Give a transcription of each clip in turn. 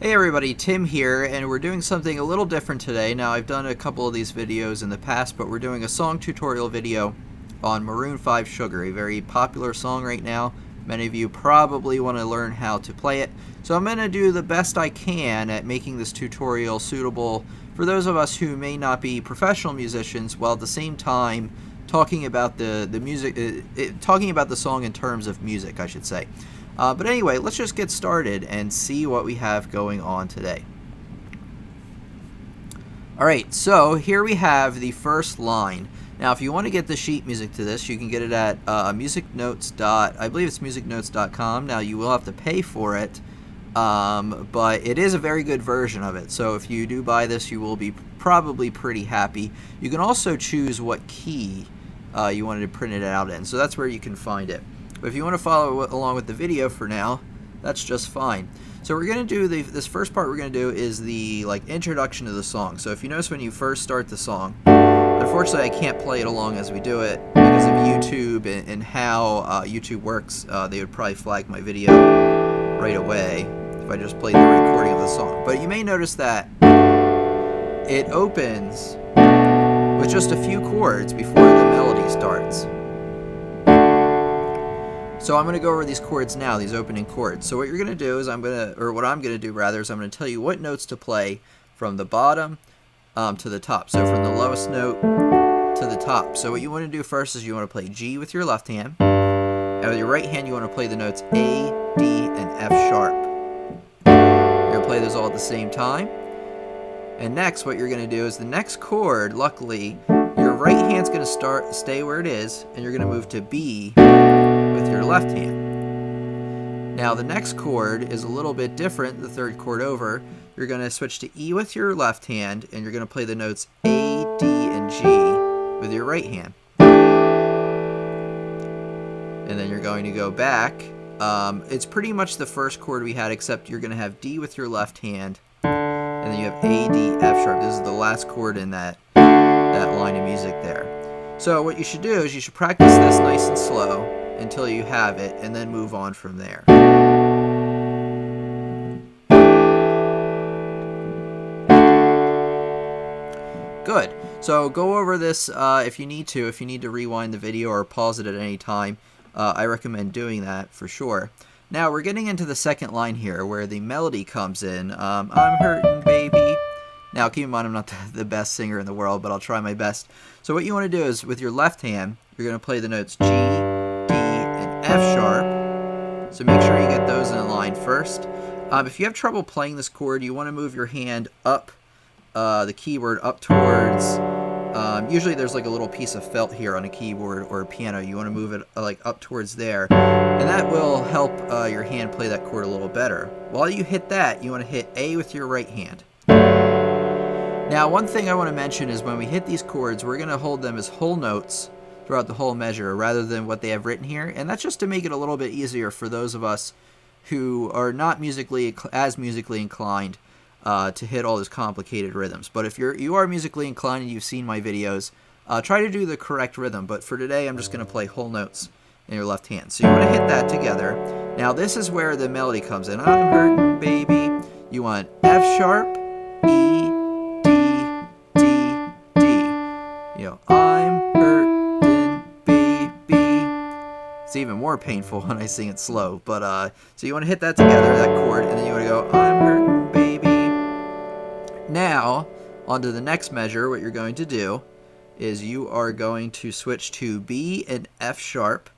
Hey everybody, Tim here, and we're doing something a little different today. Now, I've done a couple of these videos in the past, but we're doing a song tutorial video on Maroon 5 Sugar, a very popular song right now. Many of you probably want to learn how to play it. So I'm going to do the best I can at making this tutorial suitable for those of us who may not be professional musicians, while at the same time talking about the music, talking about the song in terms of music, I should say. But anyway, let's just get started and see what we have going on today. Alright, so here we have the first line. Now, if you want to get the sheet music to this, you can get it at I believe it's musicnotes.com. Now, you will have to pay for it, but it is a very good version of it. So if you do buy this, you will be probably pretty happy. You can also choose what key you wanted to print it out in. So that's where you can find it. But if you want to follow along with the video for now, that's just fine. So we're going to do this first part we're going to do is the introduction to the song. So if you notice when you first start the song, unfortunately I can't play it along as we do it because of YouTube and how YouTube works. They would probably flag my video right away if I just played the recording of the song. But you may notice that it opens with just a few chords before the melody starts. So I'm going to go over these chords now, these opening chords. So what you're going to do is what I'm going to do rather is I'm going to tell you what notes to play from the bottom to the top. So from the lowest note to the top. So what you want to do first is you want to play G with your left hand. And with your right hand you want to play the notes A, D, and F sharp. You're going to play those all at the same time. And next what you're going to do is the next chord, luckily, your right hand's going to stay where it is, and you're going to move to B with your left hand. Now the next chord is a little bit different, the third chord over. You're going to switch to E with your left hand, and you're going to play the notes A, D, and G with your right hand. And then you're going to go back. It's pretty much the first chord we had, except you're going to have D with your left hand, and then you have A, D, F sharp. This is the last chord in that line of music there. So what you should do is you should practice this nice and slow until you have it, and then move on from there. Good. So go over this if you need to. If you need to rewind the video or pause it at any time, I recommend doing that for sure. Now we're getting into the second line here where the melody comes in. I'm hurting, baby. Now, keep in mind, I'm not the best singer in the world, but I'll try my best. So what you want to do is, with your left hand, you're going to play the notes G, D, and F sharp. So make sure you get those in a line first. If you have trouble playing this chord, you want to move your hand up, the keyboard up towards, usually there's like a little piece of felt here on a keyboard or a piano. You want to move it up towards there, and that will help your hand play that chord a little better. While you hit that, you want to hit A with your right hand. Now, one thing I want to mention is when we hit these chords, we're going to hold them as whole notes throughout the whole measure rather than what they have written here. And that's just to make it a little bit easier for those of us who are not as musically inclined to hit all those complicated rhythms. But if you are musically inclined and you've seen my videos, try to do the correct rhythm. But for today, I'm just going to play whole notes in your left hand. So you want to hit that together. Now, this is where the melody comes in. I'm hurting, baby. You want F sharp, E, I'm hurting, baby. It's even more painful when I sing it slow. But so you want to hit that together, that chord, and then you want to go, I'm hurting, baby. Now, on to the next measure. What you're going to do is you are going to switch to B and F sharp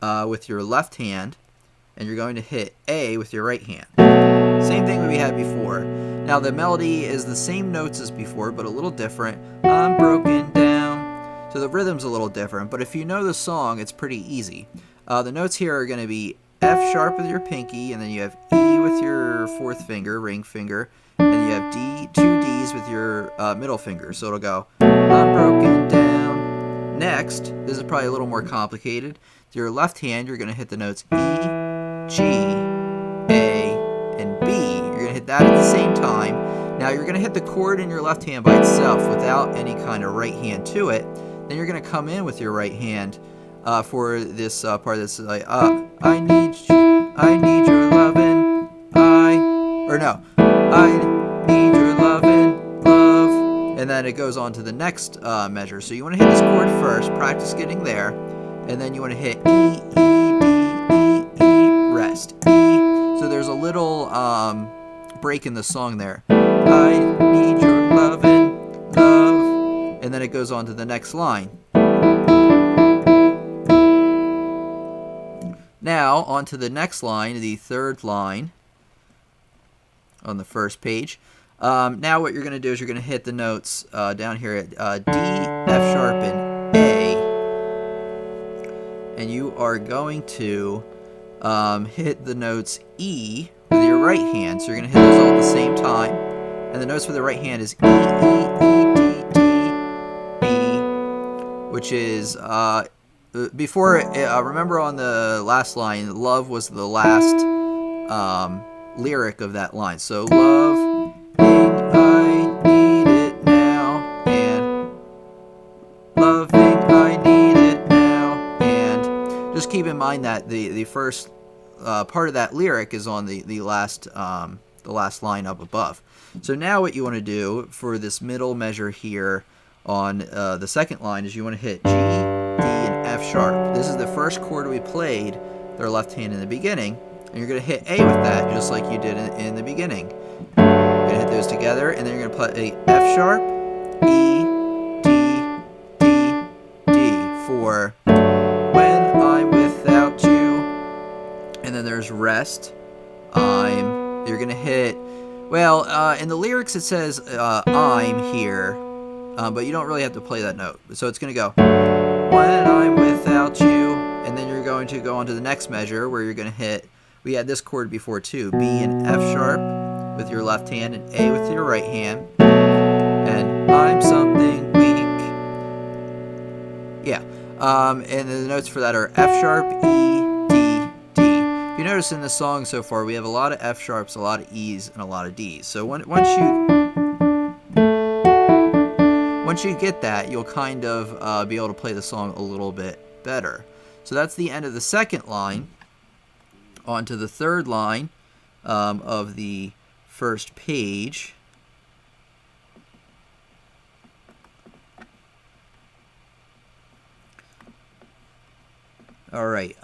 with your left hand, and you're going to hit A with your right hand. Same thing we had before. Now the melody is the same notes as before, but a little different. I'm broken down. So the rhythm's a little different, but if you know the song, it's pretty easy. The notes here are going to be F sharp with your pinky, and then you have E with your fourth finger, ring finger, and then you have D, two Ds with your middle finger. So it'll go, I'm broken down. Next, this is probably a little more complicated. With your left hand, you're going to hit the notes E, G, A, and B. You're going to hit that at the same time. Now you're going to hit the chord in your left hand by itself without any kind of right hand to it. Then you're going to come in with your right hand for this part that's like, I need your lovin', or no, I need your lovin', love. And then it goes on to the next measure. So you want to hit this chord first, practice getting there, and then you want to hit E, E, D, E, E, rest, E. So there's a little break in the song there. I need your lovin', love. And then it goes on to the next line. Now, on to the next line, the third line on the first page. Now what you're going to do is you're going to hit the notes down here at D, F sharp, and A. And you are going to hit the notes E with your right hand. So you're going to hit those all at the same time. And the notes for the right hand is E, E, E, D, D, B, which is... before, remember on the last line, love was the last lyric of that line. So, love, I need it now, and loving, I need it now, and just keep in mind that the first part of that lyric is on the last line up above. So now what you want to do for this middle measure here on the second line is you want to hit G, D, and F sharp. This is the first chord we played with our left hand in the beginning, and you're going to hit A with that just like you did in the beginning. You're going to hit those together, and then you're going to play F sharp, E, D, D, D for when I'm without you. And then there's rest. You're going to hit, well, in the lyrics it says I'm here, but you don't really have to play that note. So it's going to go when I'm without you, and then you're going to go on to the next measure where you're going to hit, we had this chord before too, B and F sharp with your left hand and A with your right hand, and I'm something weak. Yeah, and then the notes for that are F sharp, E, D, D. If you notice in the song so far, we have a lot of F sharps, a lot of E's, and a lot of D's. So once you get that, you'll kind of be able to play the song a little bit better. So that's the end of the second line. On to the third line of the first page. All right,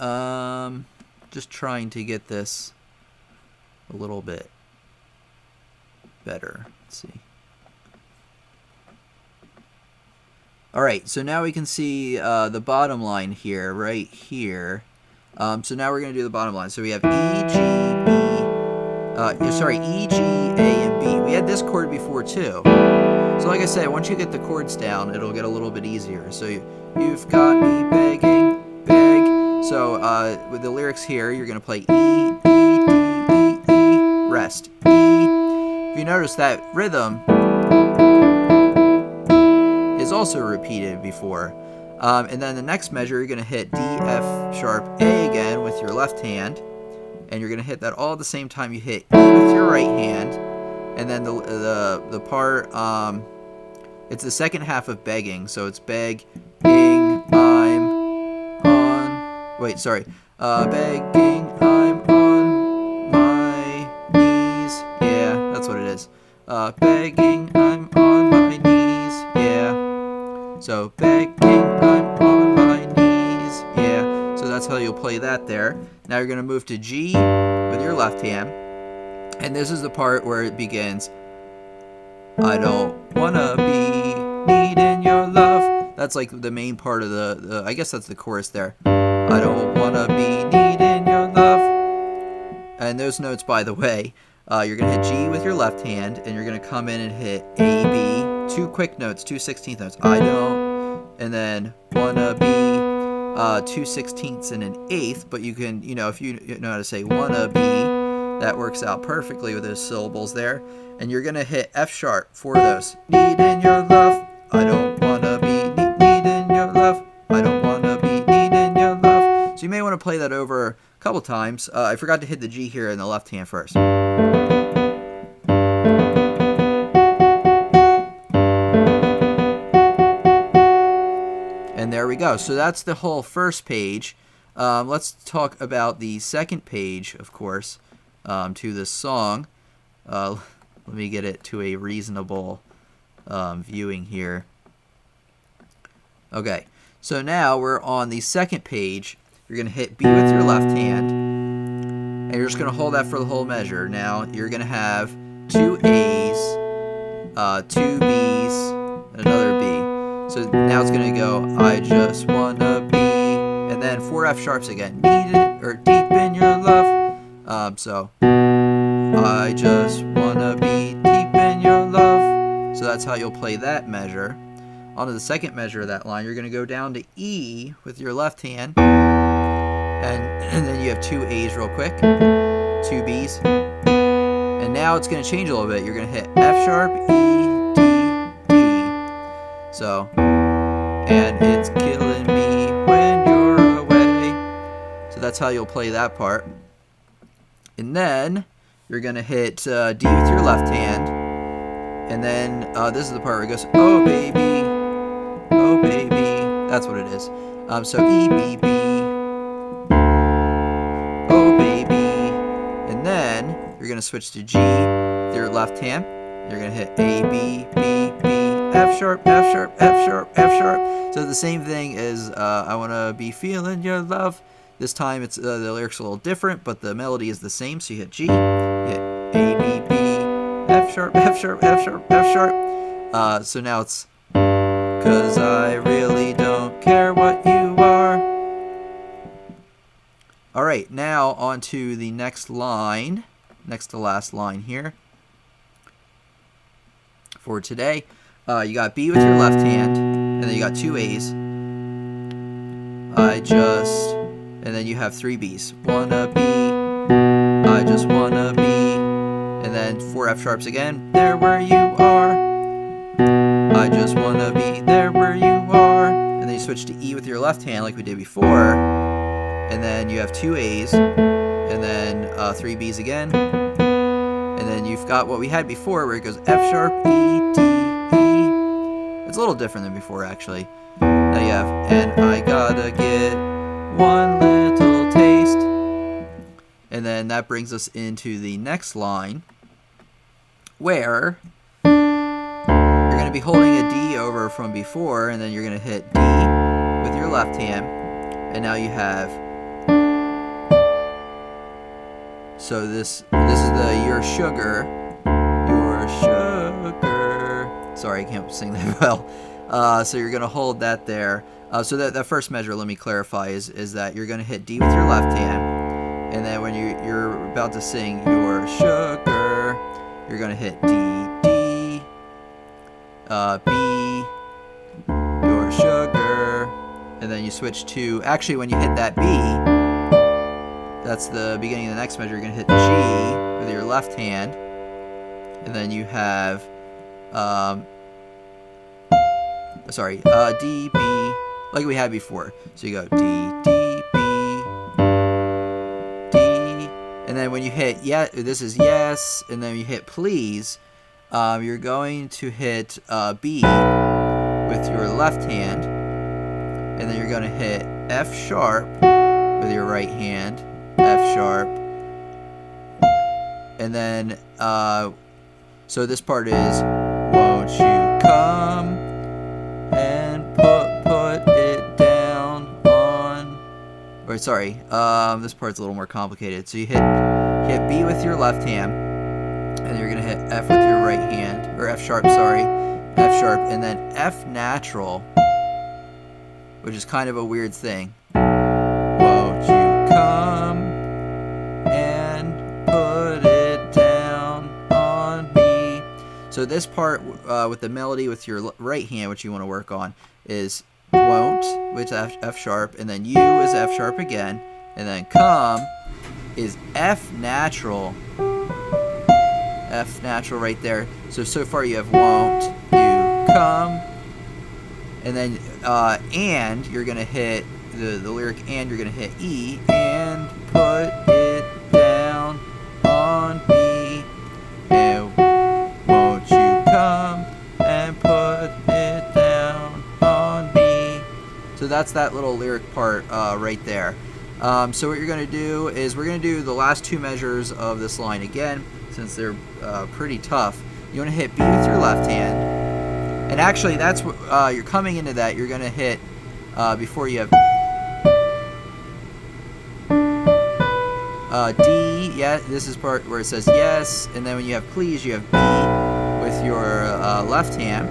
just trying to get this a little bit better. Let's see. All right, so now we can see the bottom line here, right here. So now we're going to do the bottom line. So we have E, G, B, E, G, A, and B. We had this chord before too. So like I said, once you get the chords down, it'll get a little bit easier. So you've got me begging, beg. So with the lyrics here, you're going to play E, E, D, E, E, rest, E. If you notice that rhythm is also repeated before. And then the next measure, you're going to hit D, F sharp, A again with your left hand. And you're going to hit that all at the same time you hit E with your right hand. And then the part, it's the second half of begging. So it's begging, I'm on, wait, sorry. Begging, I'm on my knees. Yeah, that's what it is. Begging, I'm on my knees. Yeah. So begging, I'm on my knees. Yeah. So that's how you'll play that there. Now you're going to move to G with your left hand. And this is the part where it begins. I don't want to be needing your love. That's like the main part of the I guess that's the chorus there. I don't want to be needing your love. And those notes, by the way, you're going to hit G with your left hand, and you're going to come in and hit A, B. Two quick notes, 2/16 notes. I don't, and then wanna be 2/16 and an eighth. But you can, if you know how to say wanna be, that works out perfectly with those syllables there. And you're gonna hit F sharp for those. Needing your love. I don't wanna be needing your love. I don't wanna be needing your love. So you may want to play that over a couple times. I forgot to hit the G here in the left hand first. And there we go. So that's the whole first page. Let's talk about the second page, of course, to this song. Let me get it to a reasonable viewing here. Okay, so now we're on the second page. You're going to hit B with your left hand, and you're just going to hold that for the whole measure. Now you're going to have 2 A's, 2 B's, another B. So now it's going to go, I just want to be, and then 4 F sharps again. Need it, or deep in your love. So I just want to be deep in your love. So that's how you'll play that measure. On to the second measure of that line, you're going to go down to E with your left hand, and then you have 2 A's real quick, 2 B's, and now it's going to change a little bit. You're going to hit F sharp, E, D, D. So, and it's killing me when you're away. So that's how you'll play that part. And then you're going to hit D with your left hand, and then this is the part where it goes, oh baby, oh baby. That's what it is. So E, B, B, oh baby. And then you're going to switch to G with your left hand. You're going to hit A, B, B, B, F sharp, F sharp, F sharp, F sharp. So the same thing as I want to be feeling your love. This time it's the lyrics a little different, but the melody is the same. So you hit G, you hit A, B, B, F sharp, F sharp, F sharp, F sharp. So now it's 'cause I really don't care what you are. Alright, now on to the next line, next to last line here for today. You got B with your left hand, and then you got 2 A's. I just, and then you have 3 B's. Wanna be, I just wanna be, and then 4 F sharps again. There where you are. I just wanna be there where you are. And then you switch to E with your left hand like we did before. And then you have 2 A's, and then 3 B's again. And then you've got what we had before where it goes F sharp, E, D, E. It's a little different than before actually. Now you have, and I gotta get one little taste. And then that brings us into the next line where you're going to be holding a D over from before, and then you're going to hit D with your left hand, and now you have, so this is the your sugar, sorry I can't sing that well, so you're going to hold that there. So that first measure, let me clarify, is that you're going to hit D with your left hand, and then when you're about to sing your sugar, you're going to hit D, D, B, your sugar, and then you switch to, actually when you hit that B, that's the beginning of the next measure, you're going to hit G with your left hand, and then you have, D, B, like we had before. So you go D, D, B, D, and then when you hit, yeah, this is yes, and then you hit please, you're going to hit B with your left hand, and then you're going to hit F sharp with your right hand, F sharp, and then, so this part is, won't you come and put it down on, or sorry, this part's a little more complicated. So you hit B with your left hand, and you're gonna hit F with your right hand, or F sharp, sorry, F sharp, and then F natural, which is kind of a weird thing. Won't you come and put it down on me? So this part with the melody with your right hand, which you want to work on, is won't, which is F sharp, and then you is F sharp again, and then come is F natural. F natural right there. So far you have won't you come, and then and you're gonna hit the lyric, and you're gonna hit E and put it down on me, and won't you come and put it down on me. So that's that little lyric part right there. So what you're going to do is we're going to do the last two measures of this line again, since they're pretty tough. You want to hit B with your left hand, and actually that's what you're coming into that. You're going to hit before you have D. Yeah, this is part where it says yes, and then when you have please, you have B with your left hand,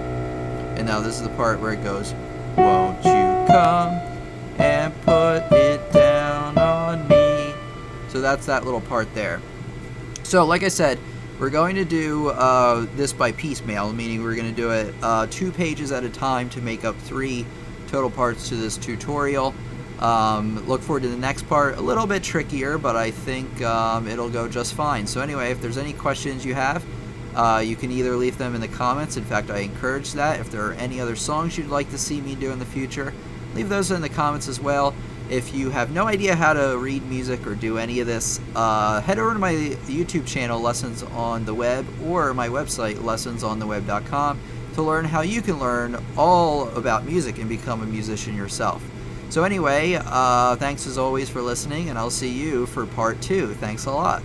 and now this is the part where it goes, won't you come and put it down on me. So that's that little part there. So like I said, we're going to do this by piecemeal, meaning we're going to do it 2 pages at a time to make up 3 total parts to this tutorial. Look forward to the next part. A little bit trickier, but I think it'll go just fine. So anyway, if there's any questions you have, you can either leave them in the comments. In fact, I encourage that. If there are any other songs you'd like to see me do in the future, leave those in the comments as well. If you have no idea how to read music or do any of this, head over to my YouTube channel, Lessons on the Web, or my website, lessonsontheweb.com, to learn how you can learn all about music and become a musician yourself. So anyway, thanks as always for listening, and I'll see you for part 2. Thanks a lot.